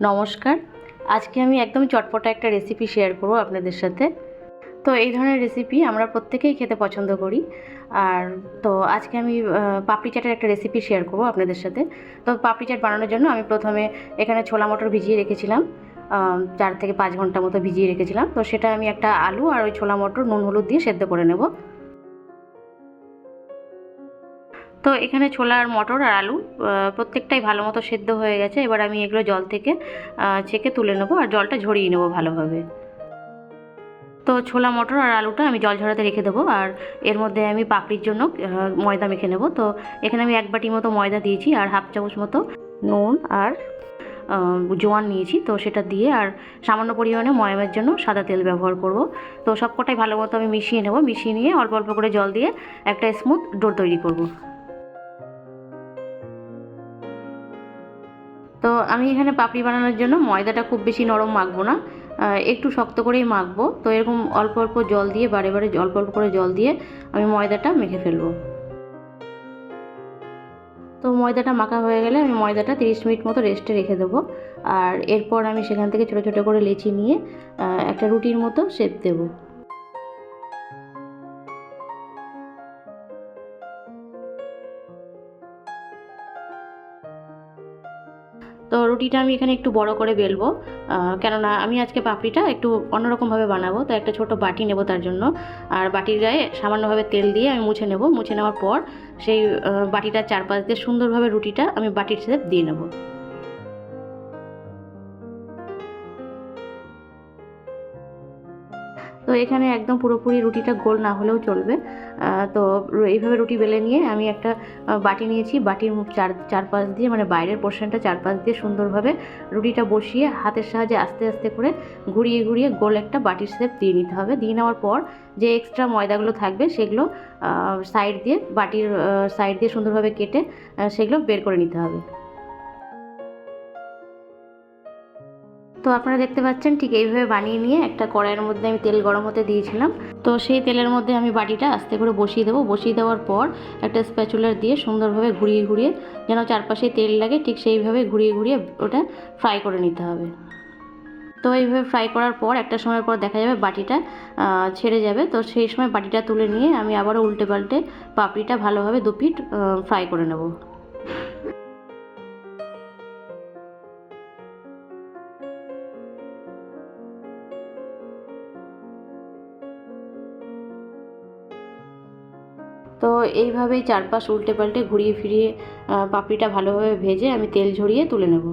নমস্কার। আজকে আমি একদম চটপটা একটা রেসিপি শেয়ার করব আপনাদের সাথে। তো এই ধরনের রেসিপি আমরা প্রত্যেকেই খেতে পছন্দ করি। আর তো আজকে আমি পাপড়ি চাটের একটা রেসিপি শেয়ার করব আপনাদের সাথে। তো পাপড়ি চাট বানানোর জন্য আমি প্রথমে এখানে ছোলা মটর ভিজিয়ে রেখেছিলাম, 4 থেকে 5 ঘন্টা মতো ভিজিয়ে রেখেছিলাম। তো সেটা আমি একটা আলু আর ওই ছোলা মটর নুন হলুদ দিয়ে সেদ্ধ করে নেব। তো এখানে ছোলা আর মটর আর আলু প্রত্যেকটাই ভালো মতো সেদ্ধ হয়ে গেছে। এবার আমি এগুলো জল থেকে ছেঁকে তুলে নেবো আর জলটা ঝরিয়ে নেবো ভালোভাবে। তো ছোলা মটর আর আলুটা আমি জল ঝরাতে রেখে দেবো। আর এর মধ্যে আমি পাপড়ির জন্য ময়দা মেখে নেব। তো এখানে আমি 1 বাটি মতো ময়দা দিয়েছি আর হাফ চামচ মতো নুন আর জোয়ান নিয়েছি। তো সেটা দিয়ে আর সামান্য পরিমাণে ময়ামের জন্য সাদা তেল ব্যবহার করব। তো সবকটাই ভালো মতো আমি মিশিয়ে নেব। মিশিয়ে নিয়ে অল্প অল্প করে জল দিয়ে একটা স্মুথ ডো তৈরি করব। তো আমি এখানে পাপড়ি বানানোর জন্য ময়দাটা খুব বেশি নরম মাখবো না, একটু শক্ত করেই মাখবো। তো এরকম অল্প অল্প জল দিয়ে বারে বারে অল্প অল্প করে জল দিয়ে আমি ময়দাটা মেখে ফেলবো। তো ময়দাটা মাখা হয়ে গেলে আমি ময়দাটা 30 মিনিট মতো রেস্টে রেখে দেবো। আর এরপর আমি সেখান থেকে ছোটো ছোটো করে লেচি নিয়ে একটা রুটির মতো শেপ দেবো। তো রুটিটা আমি এখানে একটু বড় করে বেলবো, কেননা আমি আজকে পাপড়িটা একটু অন্যরকমভাবে বানাবো। তো একটা ছোট বাটি নেব তার জন্য। আর বাটির গায়ে সামান্যভাবে তেল দিয়ে আমি মুছে নেব। মুছে নেওয়ার পর সেই বাটিটার চারপাশ দিয়ে সুন্দরভাবে রুটিটা আমি বাটির শেপ দিয়ে নেব। তো এখানে একদম পুরোপুরি রুটিটা গোল না হলেও চলবে। তো এইভাবে রুটি বেলে নিয়ে আমি একটা বাটি নিয়েছি। বাটির চারপাশ দিয়ে মানে বাইরের পোর্শনটা চারপাশ দিয়ে সুন্দরভাবে রুটিটা বসিয়ে হাতের সাহায্যে আস্তে আস্তে করে ঘুরিয়ে ঘুরিয়ে গোল একটা বাটির শেপ দিয়ে নিতে হবে। দিয়ে নেওয়ার পর যে এক্সট্রা ময়দাগুলো থাকবে সেগুলো সাইড দিয়ে বাটির সাইড দিয়ে সুন্দরভাবে কেটে সেগুলো বের করে নিতে হবে। তো আপনারা দেখতে পাচ্ছেন ঠিক এইভাবে বানিয়ে নিয়ে একটা কড়াইয়ের মধ্যে আমি তেল গরম হতে দিয়েছিলাম। তো সেই তেলের মধ্যে আমি বাটিটা আস্তে করে বসিয়ে দেবো। বসিয়ে দেওয়ার পর একটা স্প্যাচুলার দিয়ে সুন্দরভাবে ঘুরিয়ে ঘুরিয়ে যেন চারপাশে তেল লাগে ঠিক সেইভাবে ঘুরিয়ে ঘুরিয়ে ওটা ফ্রাই করে নিতে হবে। তো এইভাবে ফ্রাই করার পর একটা সময় পর দেখা যাবে বাটিটা ছেড়ে যাবে। তো সেই সময় বাটিটা তুলে নিয়ে আমি আবারও উল্টে পাল্টে পাপড়িটা ভালোভাবে 2 পিঠ ফ্রাই করে নেব। তো এইভাবেই চারপাশ উল্টে পাল্টে ঘুরিয়ে ফিরিয়ে পাপড়িটা ভালোভাবে ভেজে আমি তেল ঝরিয়ে তুলে নেব।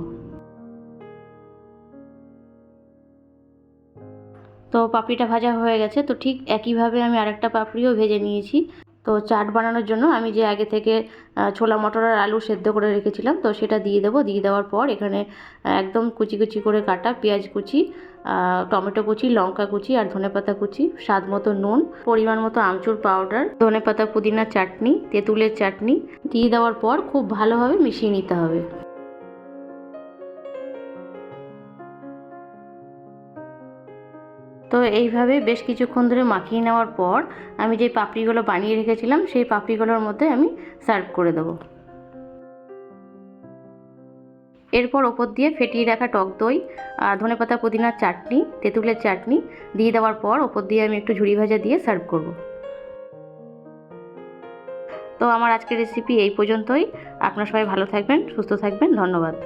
তো পাপড়িটা ভাজা হয়ে গেছে। তো ঠিক একইভাবে আমি আরেকটা পাপড়িও ভেজে নিয়েছি। তো চাট বানানোর জন্য আমি যে আগে থেকে ছোলা মটর আর আলু সেদ্ধ করে রেখেছিলাম তো সেটা দিয়ে দেবো। দিয়ে দেওয়ার পর এখানে একদম কুচি কুচি করে কাটা পেঁয়াজ কুচি, টমেটো কুচি, লঙ্কা কুচি আর ধনেপাতা কুচি, স্বাদ মতো নুন, পরিমাণ মতো আমচুর পাউডার, ধনেপাতা পুদিনার চাটনি, তেঁতুলের চাটনি দিয়ে দেওয়ার পর খুব ভালোভাবে মিশিয়ে নিতে হবে। তো এইভাবে বেশ কিছুক্ষণ ধরে মাখিয়ে নেওয়ার পর আমি যে পাপড়িগুলো বানিয়ে রেখেছিলাম সেই পাপড়িগুলোর মধ্যে আমি সার্ভ করে দেবো। এরপর ওপর দিয়ে ফেটিয়ে রাখা টক দই, ধনেপাতা পুদিনার চাটনি, তেঁতুলের চাটনি দিয়ে দেওয়ার পর ওপর দিয়ে আমি একটু ঝুরি ভাজা দিয়ে সার্ভ করব। তো আমার আজকের রেসিপি এই পর্যন্তই। আপনারা সবাই ভালো থাকবেন, সুস্থ থাকবেন। ধন্যবাদ।